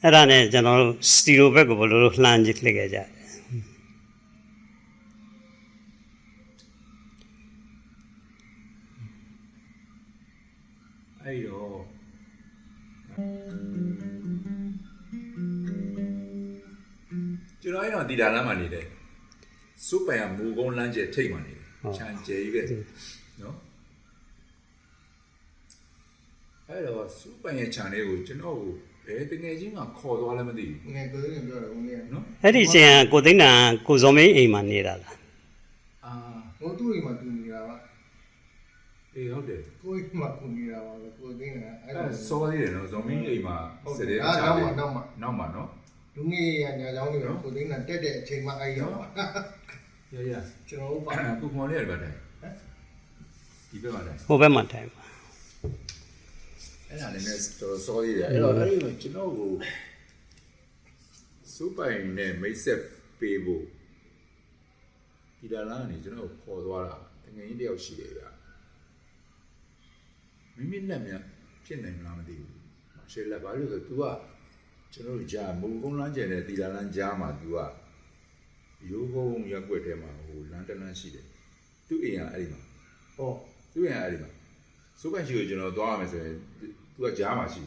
အဲ့ဒါနဲ့ကျွန်တော်တို့စတီရိုဘက်ကိုဘယ်လိုလှမ်းကြည့်လိုက်ကြအဲ့တော့ကျွန်တော်အဲ့တော့ဒီလာလမ်းမှာနေတယ်စူပိုင်ကမူကုန်းလမ်းကျထိတ်မှနေတယ်ချန်ကျဲကြီးပဲနော်အဲ့တော့စူပိုင်ရဲ့ခြံလေးကိုကျွန်တော်ကိုဘယ်တကယ်ချင်းမှခေါ်သွားလည်းမသိဘူးငယ်ကိုရင်ပြောတယ်ဦးလေးနော်အဲ့ဒီချိန်ကကိုသိန်းတန်ကိုဇော်မင်းအိမ်မှာနေတာလားအာဟိုသူ့အိမ်မှာတူနေတာပါအေးဟုတ်တယ်ကိုအိမ်မှာကူနေတာပါကိုသိနေတာအဲ့ဒါစောသေးတယ်နော်ဇော်မင်းအိမ်မှာစတဲ့အခြားတယ်နောက်မှနော်လူငယ်ရညာချောင်းတွေကိုသိနေတာတက်တဲ့အချိန်မှအဲ့ရောက်ပါရကျွန်တော်တို့ပါကိုမော်လေးရပါတိုင်းဒီဘက်မှာတိုင်းဟိုဘက်မှာတိုင်းပါအဲ့ဒါလည်းတော်စောသေးတယ်အဲ့တော့အဲ့ဒီမှာကျွန်တော်ကိုစူပိုင်နဲ့မိတ်ဆက်ပေးဖို့ဒီလာလာကနေကျွန်တော်ခေါ်သွားတာတကယ်ကြီးတယောက်ရှိတယ်ဗျာမိမိလက်မြဖြစ်နိုင်လားမသိဘူးရှယ်လက်ပါလို့ဆို तू ကကျွန်တော်ကြာမူကုန်းလမ်းကျယ်နဲ့ဒီလာလမ်းကြားမှာ तू ကရိုးဘုံရက်ွက်ထဲမှာဟိုလမ်းတလမ်းရှိတယ်သူ့အိမ်ကအဲ့ဒီမှာဟောသူ့အိမ်ကအဲ့ဒီမှာစူပိုင်ရှိကိုကျွန်တော်သွားရမယ်ဆိုရင် तू ကကြားမှာရှိ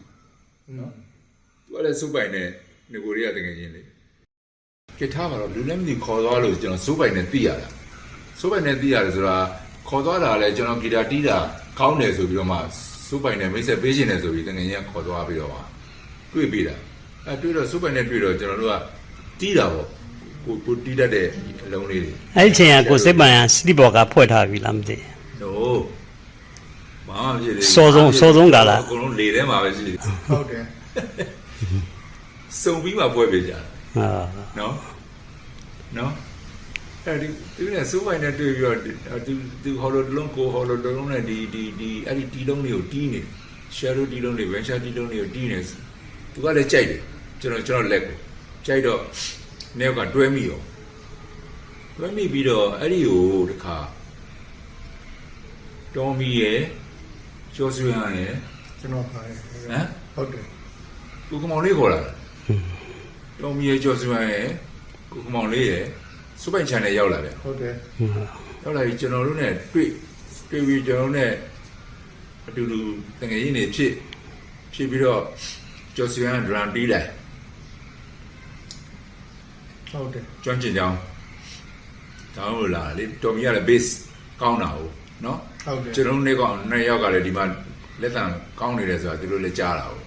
နော် तू ကလည်းစူပိုင်နဲ့ငကိုတွေကတကယ်ချင်းလေကြထားမှာတော့လူလည်းမသိခေါ်သွားလို့ကျွန်တော်စူပိုင်နဲ့သိရတာစူပိုင်နဲ့သိရတယ်ဆိုတာခေါ်သွားတာလည်းကျွန်တော်ဂီတာတီးတာကောင်းတယ်ဆိုပြီးတော့မှစူပိုင်နဲ့မိတ်ဆက်ပေးခြင်းတယ်ဆိုပြီးတကယ်ချင်းခေါ်သွားပြီးတော့မှတွေ့ပြီးတာတွေ့တော့စူပိုင်နဲ့တွေ့တော့ကျွန်တော်တို့ကတီးတာပေါ့ကိုတီးတတ်တဲ့အလုံးလေးတွေအဲ့ဒီချိန်ကကိုစစ်ပန်ကစတီဘော်ကဖွဲ့ထားပြီလားမသိဘူးဘာမှမဖြစ်သေးဘူးစောဆုံးကလားအကုန်လုံးလေထဲမှာပဲရှိတယ်ဟုတ်တယ်စုံပြီးမှပွဲပေးကြတာဟာနော်အဲ့ဒီသူနဲ့စူးပိုင်နဲ့တွေ့ပြီးတော့သူဟောလိုတလုံးကိုဟောလိုတလုံးနဲ့ဒီအဲ့ဒီတီလုံးလေးကိုတီးနေ shadow တီလုံးလေး venture တီလုံးလေးကိုတီးနေသူကလည်းကြိုက်တယ်ကျွန်တော်လက်ကိုကြိုက်တော့နေကတွဲမိရောတွဲမိပြီးတော့အဲ့ဒီကိုတခါတော်မီရဲ့ကျော်စွေဟန်ရဲ့ကျွန်တော်ပါတယ်ဟမ်ဟုတ်တယ်ကိုကမောင်လေးခေါ်လာတော်မီရဲ့ကျော်စွေဟန်ရဲ့ကိုကမောင်လေးရဲ့စူပိုင် channel ရောက်လာပြန်ဟုတ်တယ်ရောက်လာပြီကျွန်တော်တို့ ਨੇ တွေ့ပြီးကျွန်တော်တို့ ਨੇ အတူတူတကယ်ရင်းနေဖြစ်ပြီးတော့ကျော်စွေဟန် drum တီးလိုက်ဟုတ်တယ်ကျွမ်းကျင်ကြောင်းတောင်းလို့လာလေတော်မီကလည်း base ကောင်းတာဟုတ်နော်ဟုတ်တယ်ကျွန်တော်တို့နှစ်ယောက်ကလည်းဒီမှာလက်တံကောင်းနေတယ်ဆိုတာသူတို့လည်းကြားတာဟုတ်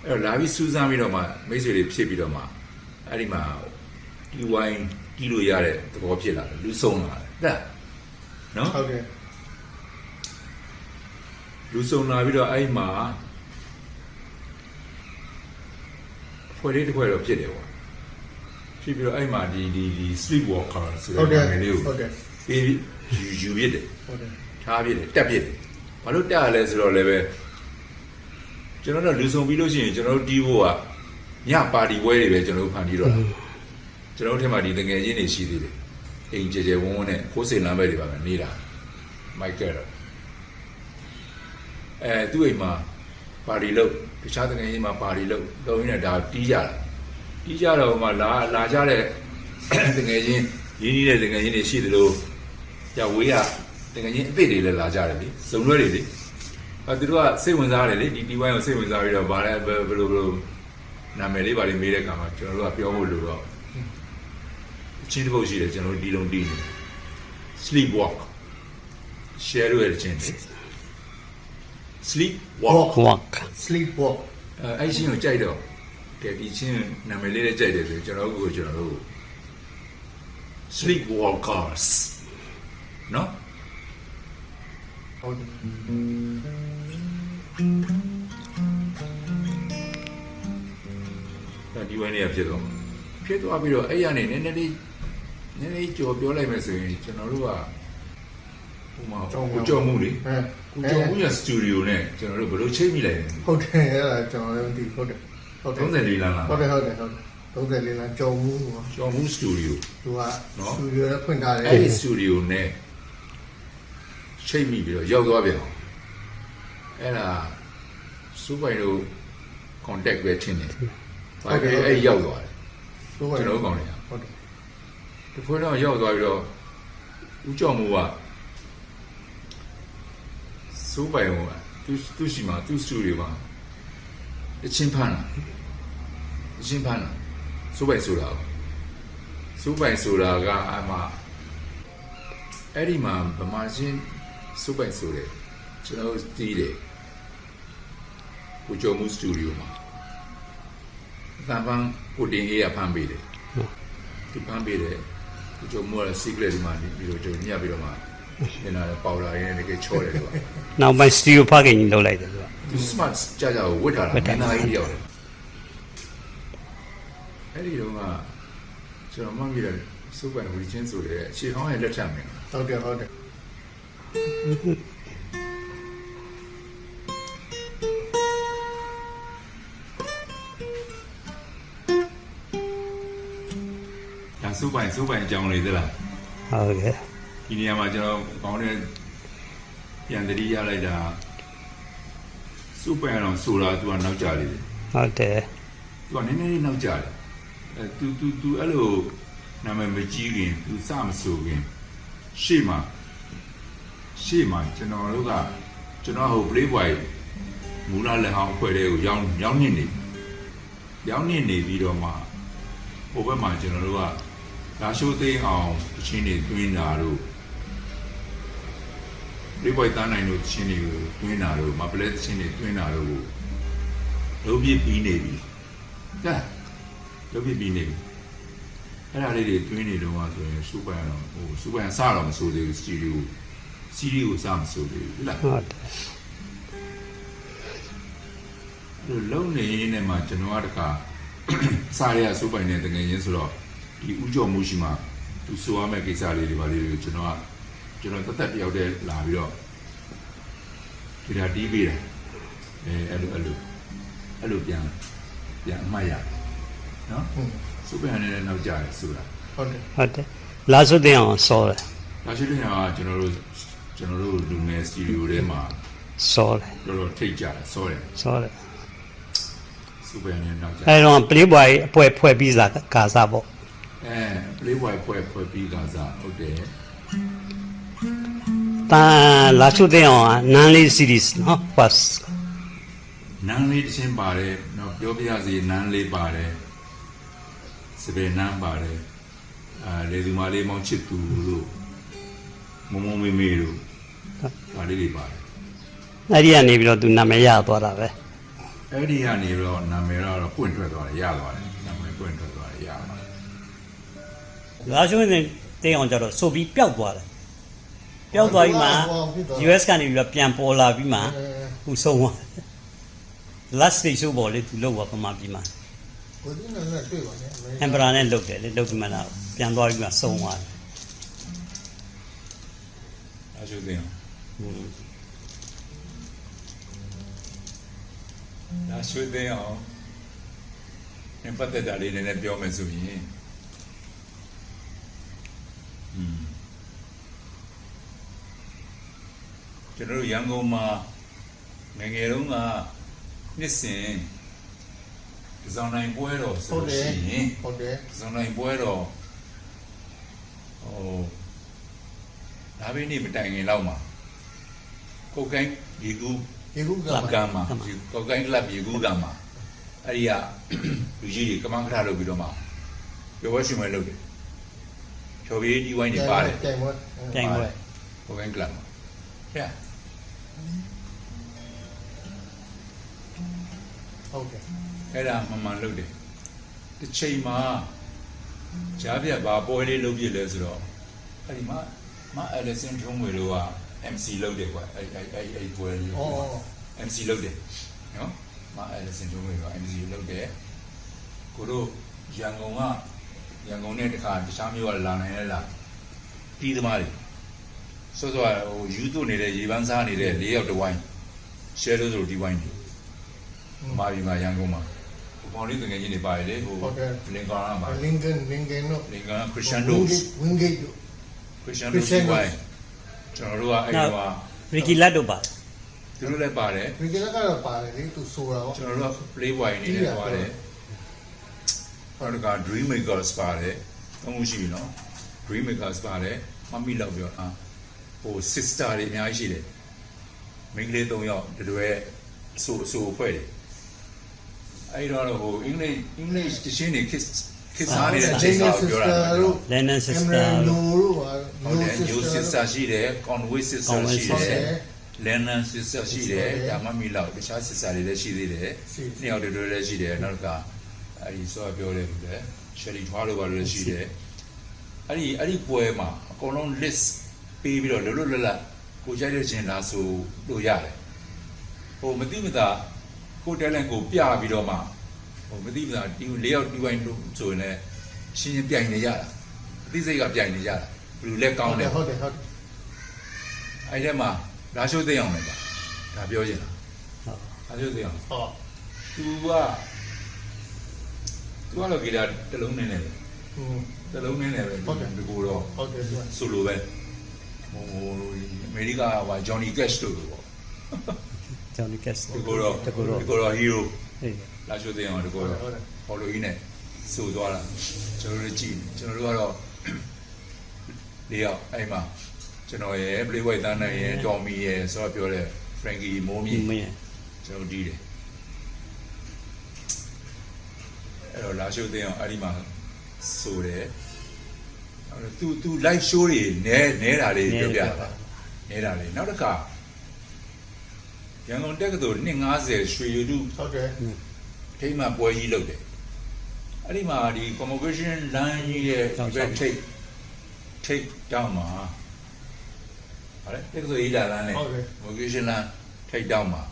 အဲ့တော့လာပြီးစူးစမ်းပြီးတော့မှမိတ်ဆွေတွေဖြစ်ပြီးတော့မှအဲ့ဒီမှာဒီဝိုင်းတီးလို့ရတဲ့သဘောဖြစ်လာတယ်လူဆုံးလာတယ်နော်ဟုတ်တယ်လူဆုံးလာပြီးတော့အဲ့မှာဖွဲ့လေးတစ်ခွဲတော့ဖြစ်တယ်ကွာဖြစ်ပြီးတော့အဲ့မှာဒီ sleep walker ဆိုတဲ့နာမည်လေးကိုဟုတ်တယ်အေးယူပြစ်တယ်ဟုတ်တယ်ထားပြစ်တယ်တက်ပြစ်တယ်ဘာလို့တက်ရလဲဆိုတော့လည်းပဲကျွန်တော်တို့လူဆုံးပြီးလို့ရှိရင်ကျွန်တော်တို့တီးဖို့ကညပါတီပွဲတွေပဲကျွန်တော်တို့ဖန်တီးတော့တာကျွန်တော်တို့ထဲမှာဒီတငယ်ချင်းတွေရှိသေးတယ်အိမ်ကျဝန်းနဲ့ခိုးစိန်လမ်းဘက်တွေပါပဲနေတာမိုက်ကယ်တော့သူ့အိမ်မှာပါတီလုပ်တခြားတငယ်ချင်းမှာပါတီလုပ်တော့ရင်းနဲ့ဒါတီးကြတော့မှလာကြတဲ့တငယ်ချင်းရင်းနှီးတဲ့တငယ်ချင်းတွေရှိသလိုကြဝေးရတကယ်ကြီးအစ်စ်တွေလည်းလာကြတယ်လေစုံလွဲတွေလေသူတို့ကစိတ်ဝင်စားတယ်လေဒီဝိုင်းကိုစိတ်ဝင်စားပြီးတော့ဗာလဲဘယ်လိုနာမည်လေးပါလေးမေးတဲ့အခါမှာကျွန်တော်တို့ကပြောဖို့လို့တော့အချင်းတစ်ပုတ်ရှိတယ်ကျွန်တော်တို့ဒီလုံးတီးနေ sleep walk share ရတဲ့ချင်း sleep walk sleep walk အဲ့ချင်းကိုကြိုက်တော့ကဲဒီချင်းနာမည်လေးနဲ့ကြိုက်တယ်ဆိုကျွန်တော်တို့ sleep walkers နော်ဟုတ်တယ်ဒီဝိုင်းလေးဖြစ်သွားပြီးတော့အဲ့ရနေနည်းနည်းလေးကြော်ပြောလိုက်မယ်ဆိုရင်ကျွန်တော်တို့ကဟိုမှာကိုကြော်မှုလေကိုကြော်မှုရစတူဒီယိုနဲ့ကျွန်တော်တို့ဘယ်လိုချိတ်မိလိုက်လဲဟုတ်တယ်အဲ့ဒါကျွန်တော်လည်းမသိဟုတ်တယ်34လမ်းလားဟုတ်တယ်34လမ်းကြော်မှုစတူဒီယိုသူကစတူဒီယိုနဲ့ဖွင့်ထားတယ်အဲ့ဒီစတူဒီယိုနဲ့ချိတ်မိပြီးတော့ရောက်သွားပြန်အောင်အဲ့ဒါစူပိုင်တို့ contact ပဲထင်တယ် ဘာဖြစ်အဲ့ရောက်သွားတယ် ဆိုပါ ကျွန်တော်ကောင်းတယ် ဟုတ်တယ် ဒီဖွဲ့တော့ရောက်သွားပြီးတော့ဦးကျော်မိုးကစိုးပိုင်ဟိုသူရှိမှာသူစတူဒီယိုမှာအချင်းဖမ်းတာစိုးပိုင်ဆိုတာကအမှအဲ့ဒီမှာဗမာချင်းစိုးပိုင်ဆိုတယ်ကျွန်တော်တီးတယ်ကိုကျော်မိုးစတူဒီယိုမှာသံပန်းကိုတင်အေးရဖမ်းပေးတယ်သူဖမ်းပေးတယ်ကိုကျော်မိုးက secret ဒီမှာပြီးတော့ကျွန်တော်ညှပ်ပြီးတော့မှညနာပေါလာရင်းတကယ်ချောတယ်ကွာ နောက်ပိုင်းစတီယိုဖခင်ကြီးလောက်လိုက်တယ်သူက သူ smart ကြာကြာကိုဝတ်ထားတာမင်းသားကြီးတယောက်တယ်အဲ့ဒီတော့ကကျွန်တော်မှတ်မိတယ်စုပ်ပန်ဝီချင်းဆိုတဲ့အခြေဟောင်းရဲ့လက်ထပ်မင်း ဟုတ်တယ်ဟုတ်တယ် ဒါစုပ်ပိုင်အကြောင်းလေးသလား ဟုတ်ကဲ့ ဒီနေရာမှာကျွန်တော်ကောင်းတဲ့ပြန်တတိရလိုက်တာစုပ်ပိုင်အောင်ဆိုတာသူကနောက်ကြလေတယ် ဟုတ်တယ် သူကနည်းနည်းလေးနောက်ကြတယ်သူအဲ့လိုနာမည်မကြီးခင်သူစမဆိုခင်ရှေ့မှာကျွန်တော်တို့ကကျွန်တော်ဟို Playboy မူလလက်ဟောင်းအဖွဲ့တွေကိုရောင်းနေပြီးတော့မှဟိုဘက်မှာကျွန်တော်တို့ကလာရှိုးသိမ်းအောင်အချင်းတွေတွင်းတာတို့ Playboy တန်းနိုင်တို့ချင်းတွေကိုတွင်းတာတို့မပလက်ချင်းတွေတွင်းတာတို့ကိုလုံးပြပြီးနေပြီဒါလုံးပြပြီးနေပြီအဲ့ဒါလေးတွေတွင်းနေတော့ဆိုရင်စူပိုင်စတော့မဆိုသေးဘူးစီရီကိုစမဆိုသေးဘူးဟုတ်လား ဟုတ်တယ် လုံးနေနေမှာကျွန်တော်ကတခါစားရစူပိုင်နဲ့တကယ်ချင်းဆိုတော့ဒီဥကြော်မှုရှိမှာသူဆိုရမယ့်ကိစ္စလေးတွေပါလေးကိုကျွန်တော်တက်တယောက်တည်းလာပြီးတော့ဒီဒါတီးပေးတယ်အဲ့လိုပြန်အမှတ်ရနော်စူပိုင်နဲ့နောက်ကြတယ်ဆိုတာ ဟုတ်တယ် ဟုတ်တယ်လာစုတင်အောင်စောတယ် ဒါရှိတဲ့ဟာကျွန်တော်တို့လူငယ်စတူဒီယိုထဲမှာ စောတယ် တော်ထိတ်ကြတယ်စောတယ် စောတယ် စူပိုင်နဲ့နောက်ကြ အဲတော့ Playboy အဖွဲ့ပြီးစားကာစားပေါ့ Playboy ဖွဲ့ပြီးကစားဟုတ်တယ် တန်လာစုတင်အောင်နန်းလေး series နော် pass နန်းလေးတစ်ချင်းပါတယ်နော်ပြောပြရစီနန်းလေးပါတယ်စပယ်နန်းပါတယ်လေသူမလေးမောင်ချစ်သူတို့မမမေမေတို့ဒါလေးတွေပါတယ် အဲ့ဒီကနေပြီးတော့သူနာမည်ရသွားတာပဲ အဲ့ဒီကနေတော့နာမည်တော့ပွင့်ထွက်သွားတယ်ရသွားတယ်နာမည်ပွင့်ထွက်သွားတယ်ရသွားတယ် လာစုတင်အောင်ကြတော့ဆိုပြီးပျောက်သွားတယ်ပျောက်သွားပြီးမှ US ကနေပြီးတော့ပြန်ပေါ်လာပြီးမှဟိုဆုံးသွား last stage ဆိုပေါ်လေသူလောက်ပါပမာပြီးမှ ကိုဒီနဲ့တွေ့ပါနဲ့ Emperor နဲ့လုတ်တယ်လေလုတ်ပြီးမှလာပြန်သွားပြီးမှဆုံးသွားတယ် အကျိုးတင်ဒါဆွေးသိအောင်နံပါတ်တက်တာလေးနည်းနည်းပြောမယ်ဆိုရင်ကျွန်တော်တို့ရန်ကုန်မှာငယ်ငယ်တုန်းကနှစ်စဉ်ဒီဇောင်းနိုင်ပွဲတော်ဆိုလို့ရှိရင် ဟုတ်တယ် ဒီဇောင်းနိုင်ပွဲတော်ဟိုဒါပဲနေမတိုင်ခင်လောက်မှာကိုကိုင်းဒီကူ ဒီခုက ကမ်းမှာကိုကိုင်းကလပ်ဒီကူကမ်းမှာအဲ့ဒီကလူကြီးတွေကမန်းခရလုပ်ပြီးတော့မှပြောဝဲရှင်မဲလုပ်တယ်ချော်ပြီးဒီဝိုင်းနေပါတယ် တိုင်မ ပြိုင်ပွဲ ကိုကိုင်းကလပ်မှာဟဲ့ ဟုတ်တယ် အဲ့ဒါမှန်လုပ်တယ်တစ်ချိန်မှာဂျားပြတ်ဘာပွဲလေးလုပ်ပြလဲဆိုတော့အဲ့ဒီမှာအလက်ဆင်ထုံးဝေလို့က MC လုပ်တယ်ကွာအဲ့ပွဲလေး MC လုပ်တယ်နော်အလက်ဆင်ထုံးဝေက MC လုပ်တယ်ကိုတို့ရန်ကုန်နဲ့တခါတခြားမျိုးကလာနိုင်လဲလားတီးသမားတွေစောစောဟိုယူသွနေတဲ့ရေပန်းစားနေတဲ့၄ယောက်တစ်ဝိုင်း share လို့ဆိုဒီဝိုင်းနေမာရီမာရန်ကုန်မှာဘောင်လေးတကယ်ကြီးနေပါလေဟိုလင်ကန်မှာ လင်ဂန်တို့ လင်ကန်ခရစ်ယာန်တို့ ဝင်းဂိတ်တို့ ခရစ်ယာန်တို့ဒီဝိုင်းကျွန်တော်တို့ကအဲ့တော့ Ricky Lad တို့ပါတယ် သူတို့လည်းပါတယ် ဒီကကတော့ပါတယ်လေသူဆိုတာရော ကျွန်တော်တို့က Playboy နေနေသွားတယ် နောက်တစ်ခါ dream makers ပါတယ်သုံးခုရှိပြီနော် dream makers ပါတယ်မမီလောက်ပြောဟို sister တွေအများကြီးရှိတယ်မိန်းကလေး၃ယောက်တတွဲအဆိုအဖွဲ့တွေအဲ့တော့ဟို English တရှင်းနေ kids စားနေတဲ့အချိန်ကပြောတာ Lennon sister လို့ပါ ဟုတ်တယ် new sister ရှိတယ် Conway sister ရှိတယ် Lennon sister ရှိတယ်ဒါမှမီလောက်တခြား sister တွေလည်းရှိသေးတယ်နှစ်ယောက်တတွဲလည်းရှိတယ်နောက်ကအဲ့ဒီဆိုပြောတယ်လို့လေ Sherry ထွားလို့ပါလို့ရှိတယ်အဲ့ဒီပွဲမှာအကုန်လုံး list ပေးပြီးတော့လွတ်လွတ်လပ်လပ်ကိုကြိုက်တဲ့ချင်းလာဆိုလို့ရတယ်ဟိုမတိမတာကို talent ကိုပြပြီးတော့မှဟိုမတိမတာဒီ၄ယောက်ဒီဝိုင်းလို့ဆိုရင်လည်းရှင်းရှင်းပြိုင်နေရတာအသိစိတ်ကပြိုင်နေရတာဘယ်လိုလဲကောင်းတယ်ဟုတ်တယ်အဲ့ထဲမှာလာရှိုးသိအောင်လည်းပါဒါပြောချင်တာ ဟုတ် လာရှိုးသိအောင် ဟုတ် သူကတော့ဂီတာတစ်လုံးနဲ့ပဲတစ်လုံးနဲ့ပဲဒီကိုတော့ ဟုတ်တယ် ဆိုလိုပဲဟိုအမေရိကကဂျွန်နီကက်ရှ်တို့ပေါ့ Johnny Cash ဒီကိုတော့ hero ဟေး လာရှိုးသိအောင်ဒီကိုတော့ဟော်လိုကြီးနဲ့ဆိုသွားတာကျွန်တော်တို့ကြည့်ကျွန်တော်တို့ကတော့၄ယောက်အဲ့မှာကျွန်တော်ရဲ့ play white တန်းနိုင်ရဲ့တော်မီရဲ့ဆိုတော့ပြောတဲ့ Frankie မိုးမြင့်ကျွန်တော်ဒီတယ်အဲ့တော့လာရှိုးသိအောင်အဲ့ဒီမှာဆိုတယ်သူ live show တွေနဲတာလေးပြောပြတာနဲတာလေးနောက်တစ်ခါရန်ကုန်တက္ကသိုလ်250ရွှေရည်တု ဟုတ်တယ် ထိမှပွဲကြီးလုပ်တယ်အဲ့ဒီမှာဒီ convocation line ကြီးရဲ့ event take down မှာဟုတ်တယ်တက္ကသိုလ်ရေးလာလမ်းနဲ့ convocation line take down မှာ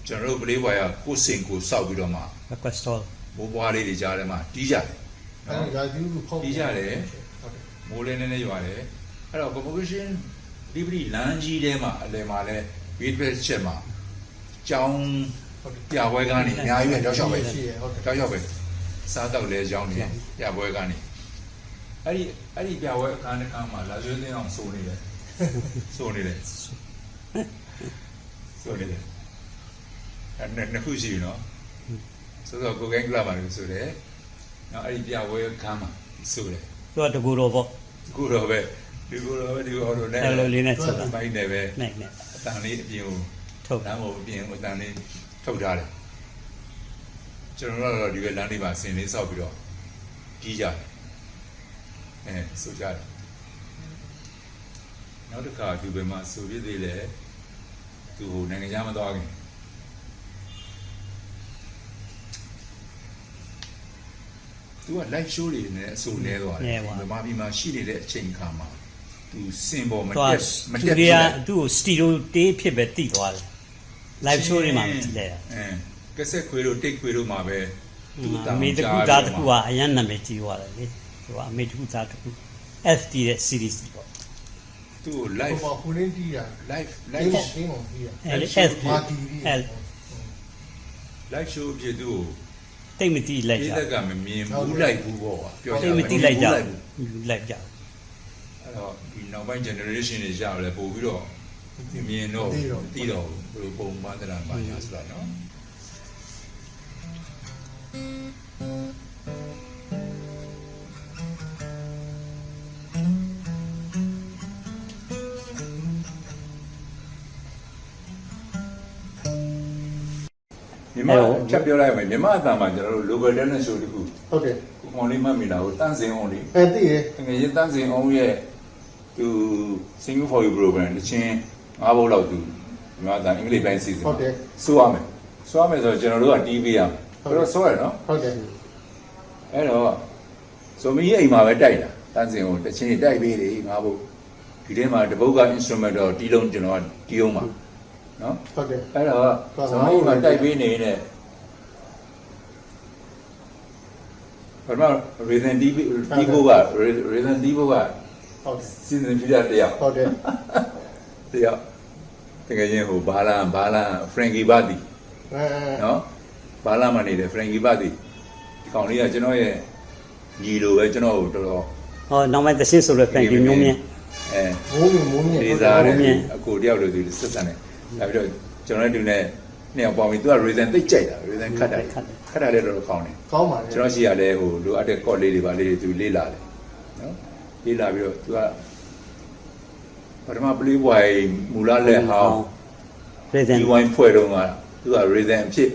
ကျွန်တော်တို့ play wire ကိုစင်ကိုစောက်ပြီးတော့မှ request all ဘိုးဘွားလေးတွေကြားထဲမှာတီးကြတယ် အဲ့ဒါဒီလိုဖောက် တီးကြတယ်မိုးလေးနဲ့ရွာတယ်အဲ့တော့ convocation library လမ်းကြီးထဲမှာအလယ်မှာလဲ beat ချက်မှာကျောင်းပြပွဲကနေအများကြီးပဲတောက်လျှောက်ပဲတောက်လျှောက်ပဲစားတော့လဲကျောင်းနေပြပွဲကနေအဲ့ဒီပြပွဲအခန်းတစ်ခါမှာလာရွှေသိအောင်စိုးနေတယ်စိုးနေတယ်အဲ့နှစ်ခုရှိပြီနော်ဆိုတော့ကိုကိုင်းကလာပါလို့ဆိုတယ်နောက်အဲ့ဒီပြပွဲအခန်းမှာစိုးတယ် သူကတကူတော့ပေါ့ အခုတော့ပဲဒီကိုတော့နဲ့ အဲ့လိုလေးနဲ့ချက်တာ မိုင်းတယ်ပဲ နဲ့ အတန်လေးအပြင်ကို ထုတ် လမ်းကိုအပြင်ကိုအတန်လေးထုတ်ထားတယ်ကျွန်တော်တို့တော့ဒီဘက်လမ်းလေးမှာဆင်လေးဆောက်ပြီးတော့ကြီးကြတယ်ဆိုကြတယ်နောက်တစ်ခါဒီဘက်မှာဆိုပြသေးလေသူဟိုနိုင်ငံခြားမသွားခင်သူက live show တွေနဲ့အဆိုနေသွားတယ်မြန်မာပြည်မှာရှိနေတဲ့အချိန်ခါမှာသူစင်ပေါ်မတက် သူကသူ့ကိုစတီရိုတေးဖြစ်ပဲတိသွားတယ် live show တွေမှာမကြည့်လိုက်ရ ကက်ဆက်ခွေတို့တိတ်ခွေတို့မှာပဲ အမေတကူသားတကူကအရန်နာမည်ကြီးသွားတယ်လေသူကအမေတကူသားတကူ FT တဲ့ series ပေါ့ သူ့ live ဟိုကိုရင်းတီးတာ live လိမ့်အောင်တီးတာ FT ပါတီး live show ဖြစ်သူ့ တိတ်မတိလိုက် ဒီ ကြ လက်ကမမြင်ဘူးလိုက်ဘူးပေါ့ပြောကြ တိတ်မတိလိုက်ကြလိုက်ကြ အဲ့တော့ဒီနောက်ပိုင်း generation တွေရောက်လဲပို့ပြီးတော့မြင်တော့တီးတော့ဘယ်လိုပုံမှန်တရာပါညာဆိုတော့နော်မြန်မာချက်ပြောလိုက်မယ်မြန်မာအတန်မှာကျွန်တော်တို့ local talent show တခု ဟုတ်တယ် ကိုမောင်လေးမှတ်မိလားဟိုတန်းစင်အောင်လေး အဲ့တည်းရ တကယ်ရင်တန်းစင်အောင်ရဲ့သူ Sing for You program တချင်း၅ဘုတ်လောက်သူမြန်မာအတန်အင်္ဂလိပ်ပိုင်းစီစဉ်ဟုတ်တယ် ဆိုရမယ်ဆိုတော့ကျွန်တော်တို့ကတီးပေးရမယ်အဲ့တော့ဆိုရနော် ဟုတ်တယ် အဲ့တော့ဆိုမီးအိမ်မှာပဲတိုက်တာတန်းစင်ကိုတချင်းတိုက်ပေးတယ်၅ဘုတ်ဒီထဲမှာတပုတ်က instrument တော့တီးလုံးကျွန်တော်ကတီးအောင်ပါနော် ဟုတ်တယ် အဲ့တော့ဆိုမီးမှာတိုက်ပေးနေတဲ့ဘာမှ reason တီးဖို့က reason တီးဖို့က ဟုတ်တယ် စဉ်းစားကြည့်ရတရား ဟုတ်တယ် တရားတကယ်ချင်းဟိုဘာလန် Frankie Bati နော်ဘာလန်မှာနေတဲ့ Frankie Bati ဒီကောင်လေးကကျွန်တော်ရဲ့ညီလိုပဲကျွန်တော်ကိုတော်တော် ဟောနောက်မှသင်းဆိုလို့ Frankie မျိုးမြင့် မိုးမြင့် လေးစားတယ်အကိုတယောက်လိုသူဆက်ဆံတယ်ဒါပြီးတော့ကျွန်တော်နဲ့တူနဲ့နှစ်ယောက်ပေါင်းပြီးသူက reason သိကြိုက်တာ reason ခတ်တာ ခက်တာလည်းတော့ကောင်းတယ် ကောင်းပါလေ ကျွန်တော်ရှိရလဲဟိုလိုအပ်တဲ့ court လေးတွေပါလေးတွေသူလေးလာတယ်နော်လေးလာပြီးတော့သူကပထမ playboy မူလလက်ဟောင်း present ဒီဝိုင်းဖွဲ့တော့ကသူက reason အဖြစ်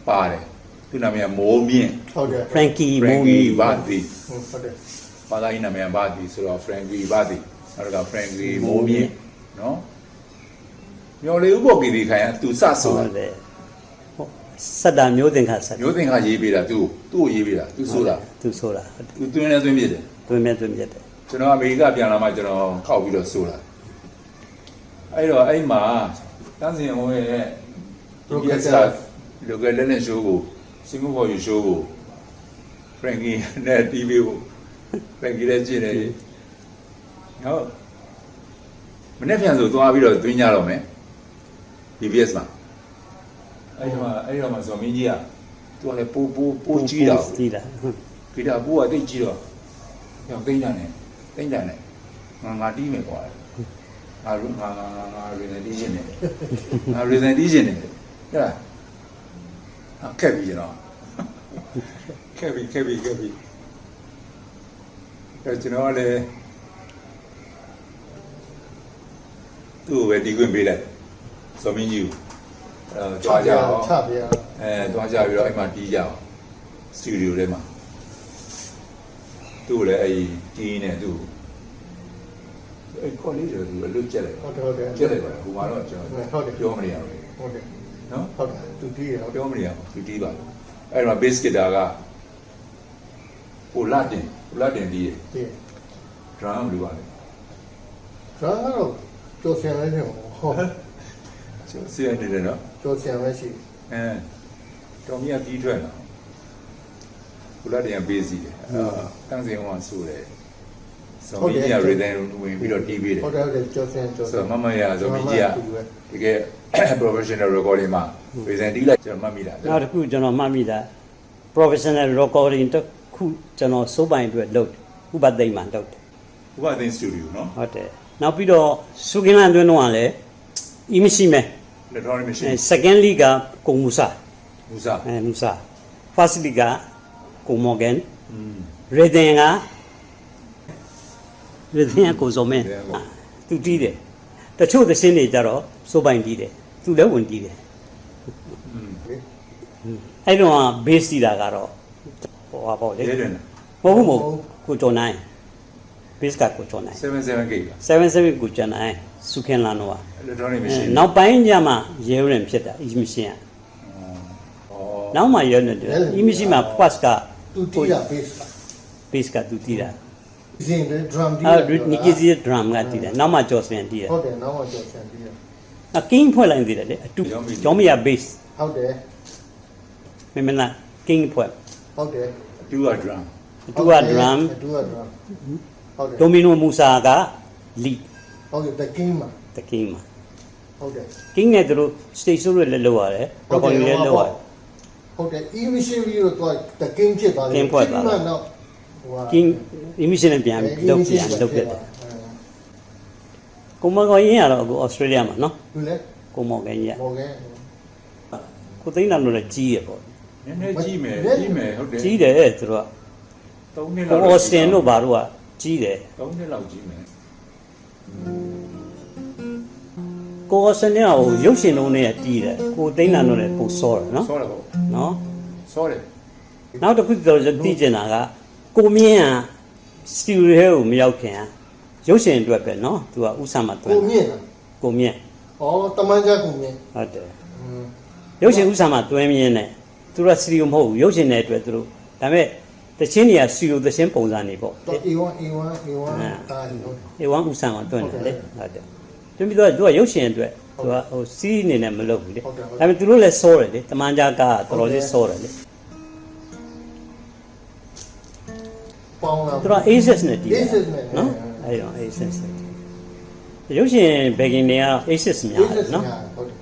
ပါတယ်သူနာမည်ကမိုးမြင့် ဟုတ်တယ် Frankie Frankie Movie ဘာဒီ ဟုတ်တယ် ဘာသာရေးနာမည်ကဘာဒီဆိုတော့ Frankie ဘာဒီနောက်က Frankie မိုးမြင့်နော်မျော်လေးဥပ္ပကိတိခိုင်ကသူစဆို ဟု တာ တ်တယ်ဟုတ်စက်တာမျိုးသင်္ခါစက် မျိုးသင်္ခါရေးပေးတာသူ့ကိုရေးပေးတာသူဆိုတာ သူဆိုတာ သူတွင်းလဲတွင်းပြစ်တယ် တွင်မြတ်တယ် ကျွန်တော်အမေရိကပြန်လာမှကျွန်တော်ခောက်ပြီးတော့ဆိုတာအဲ့တော့အဲ့မှာတန်းစင်ဟိုရဲ့ PBS လောကလက်နဲ့ show ကိုစင်ကာပူ show ကို Frankie နဲ့ TV ကို Frankie လည်းကြည့်နေတယ်ဟုတ်မနေ့ပြန်ဆိုသွားပြီးတော့တွင်းကြတော့မယ် PBS မှာအဲ့တော့မှဇော်မင်းကြီးကသူကလည်းပိုးကြီးတာ ကြီးတာ ဂီတာပိုးကတိတ်ကြီးတော့ရောက်သိမ့်ကြတယ်ငါတီးမယ်ကွာငါreason တီးရှင်တယ်ငါ reason တီးရှင်တယ်ဟဲ့လားခက်ပြီကျွန်တော်ခက်ပြီအဲ့ကျွန်တော်လည်းသူ့ကိုပဲတီးခွင့်ပေးလိုက်ဇော်မင်းကြီးကိုကြွားကြအောင် ချပြရ တွားကြပြီးတော့အဲ့မှာတီးကြအောင်စတူဒီယိုထဲမှာသူ့လည်းအဲ့တီးနေသူ့အဲ့ခေါ်လေးတွေသူအလွတ်ကျက်လိုက် ဟုတ်တယ် ကျက်လိုက်ပါဟိုမှာတော့ကျွန်တော်ပြောမနေရဘူး ဟုတ်တယ် နော် ဟုတ်တယ်သူတီးရဟုတ်တယ် ပြောမနေရဘူးသူတီးပါအဲ့မှာ bass guitar ကဟိုလာတင်တီးတယ် တီး drum လို့ပါလေ ဒါကတော့ကျော်ဆင်လေးနေဟုတ် ကျွန်တော်စီးနေတယ်နော် ကျော်ဆင်လေးရှိ တော်မြတ်တီးထွက်လာဟိုလာတင် bass စီးတယ်တန်းစင်ဟောဆိုတယ်ဆိုမီဒီယာ rhythm ဝင်ပြီးတော့တီးပေးတယ် ဟုတ်တယ်ကျော်ဆင် ဆိုတော့မရဆိုမီကြီးကတကယ် professional recording မှာ present တီးလိုက်ကျွန်တော်မှတ်မိတာ နောက်တစ်ခုကျွန်တော်မှတ်မိတာ professional recording တစ်ခုကျွန်တော်စိုးပိုင်အတွက်လုပ်ဥပသိမ့်မှာလုပ်တယ် ဥပဒေစတူဒီယိုနော် ဟုတ်တယ်နောက်ပြီးတော့စုကင်းလန်အတွင်းတော့ကလည်းအီမရှိမယ် electronic machine second league ကကုံမူစာ မူစာ မူစာ first league ကကုံမော်ဂန် rhythm ကကိုစုံမင်းသူတီးတယ်တချို့သင်းတွေကြတော့စိုးပိုင်တီးတယ်သူလည်းဝင်တီးတယ်အဲ့တော့ base တီးတာကတော့ဟိုပါပေါ့လေ ရဲတယ် မဟုတ်ဘူးကိုကျော်နိုင် base ကကိုကျော်နိုင် 77 gig 77ကိုကျော်နိုင်စုခင်လာတော့ electronic machine နောက်ပိုင်းကျမှရဲရင်ဖြစ်တာ e machine ကနောက်မှရဲနေတယ် e machine မှာ first က သူတီးရ bass base ကသူတီးတာ ဇင်တယ် drum တီး နီကီဇီ drum ကတီးတယ်နောက်မှကျော်စင်တီးတယ် ဟုတ်တယ်နောက်မှကျော်ဆင်တီးရ king ဖွဲ့လိုက်သေးတယ်လေအတူကျောင်းမရ base ဟုတ်တယ် မင်းမလား king ဖွဲ့ ဟုတ်တယ် တူက drum အတူက drum တူက drum ဟုတ်တယ် domino musa က lead ဟုတ်တယ် the king မှာ the king မှာ ဟုတ်တယ် king နဲ့သူတို့ stage show တွေလည်းလုပ်ရတယ် recording လည်းလုပ်ရတယ် ဟုတ်တယ် e machine ပြီးတော့ the king ဖြစ်သွားတယ် king ဖွဲ့သွားတယ် တော့ king emission နဲ့ပြန်လုပ်ပြတယ်ကိုမကောရင်ကတော့အခု Australia မှာနော် ဘူးလေ ကိုမော်ကန်ကြီးက မော်ဂန် ကိုသိန်းတော်တို့လည်းကြီးရပေါ့ နည်းနည်းကြီးမယ်ဟုတ်တယ် ကြီးတယ်သူတို့က 3နှစ် ကို လောက် Austin တို့ဘာတို့ကကြီးတယ် 3နှစ်လောက်ကြီးမယ် ကို Austin ကဟိုရုပ်ရှင်လုံးနဲ့ကြီးတယ်ကိုသိန်းတော်တို့လည်းပိုစောတယ်နော် ဆောတယ်ပေါ့ နော် ဆောတယ် နောက်တစ်ခုတော့သိကျင်တာကကိုမြင့်ကစတူဒီယိုကိုမရောက်ခင်ရုပ်ရှင်အတွက်ပဲနော်သူကဥစားမှာတွဲ ကိုမြင့်လား ကိုမြင့် ဩတမန်ကြကိုမြင့် ဟုတ်တယ်ရုပ်ရှင်ဥစားမှာတွဲမြင်းနဲ့သူကစတူဒီယိုမဟုတ်ဘူးရုပ်ရှင်တဲ့အတွက်သူတို့ဒါပေမဲ့တချင်းတွေကစတူဒီယိုတချင်းပုံစံနေပေါ့ တော့ A1 တားလို့ အေဝမ်ဥစားမှာတွဲတယ်လေဟုတ်တယ်သူပြီးတော့သူကရုပ်ရှင်အတွက်သူကဟိုစီးအနေနဲ့မလုပ်ဘူးလေဒါပေမဲ့သူတို့လည်းစောတယ်လေတမန်ကြကတော်တော်လေးစောတယ်လေ ပေါင်းလာ သူက Aces နဲ့တီးတယ် Aces နဲ့ နော်အဲ့တော့ Aces ရုပ်ရှင်ဘယ်ကင်တွေက Aces များတယ်နော် ဟုတ်တယ်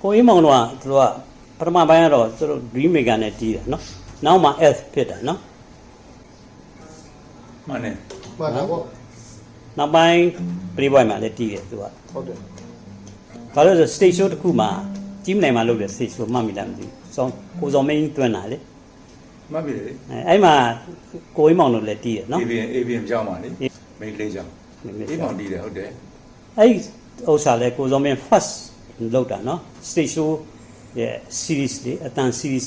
ကိုအေးမောင်တို့ကသူတို့ကပထမပိုင်းကတော့သူတို့ Dream Maker နဲ့တီးတယ်နော်နောက်မှ F ဖြစ်တာနော် မှန်တယ် မှန်တယ်ပေါ့ နောက်ပိုင်း Playboy မှာလည်းတီးတယ်သူက ဟုတ်တယ် ဘာလို့လဲဆို stage show တစ်ခုမှာကြီးမနိုင်မှလုပ်တယ် stage show မှတ်မိလားမသိဘူး စောကိုစောမင်းတွန်းတာလေ မှတ်ပြီလေ အဲ့မှာကိုဝင်းမောင်တို့လည်းတီးရနော် ABM ကြောင်းပါလေမိန်းကလေးကြောင်းအေးမောင်တီးတယ်ဟုတ်တယ် အဲ့ဥစ္စာလဲကိုစောမင်း first လောက်တာနော် stage show ရဲ့ series လေးအတန် series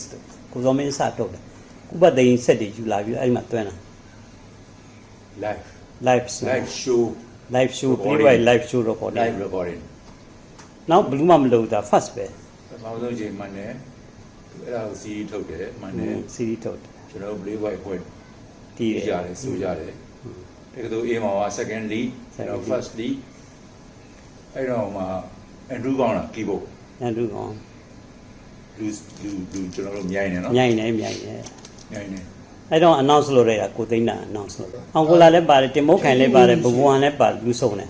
ကိုစောမင်းစတော့တယ်ဥပဒေရင်ဆက်တွေယူလာပြီးအဲ့မှာတွန်းတာ live show live show ပြီးတော့ live show recording live recording နောက်ဘလူးမမလို့တာ first ပဲ ပထမဆုံးချိန်မှနဲ့အဲ့ဒါကို CD ထုတ်တယ်မှနဲ့ series ထုတ်တယ် ကျွန်တော် play white ခွဲ တီး ကြတယ်ဆိုကြတယ်တကယ်လို့အေးမောင်က second lead ကျွန်တော် first lead အဲ့တော့မှ Andrew ကောင်းလား keyboard ရန်သူကောင် လူကျွန်တော်တို့မြိုင်းနေနော် မြိုင်နေ မြိုင်းနေ အဲ့တော့ announce လုပ်ရတာကိုသိန်းတာ announce လုပ်အောင်ကိုလာလည်းပါတယ်တင်မိုးခိုင်လည်းပါတယ်ဘဘွန်လည်းပါတယ်လူစုံတယ်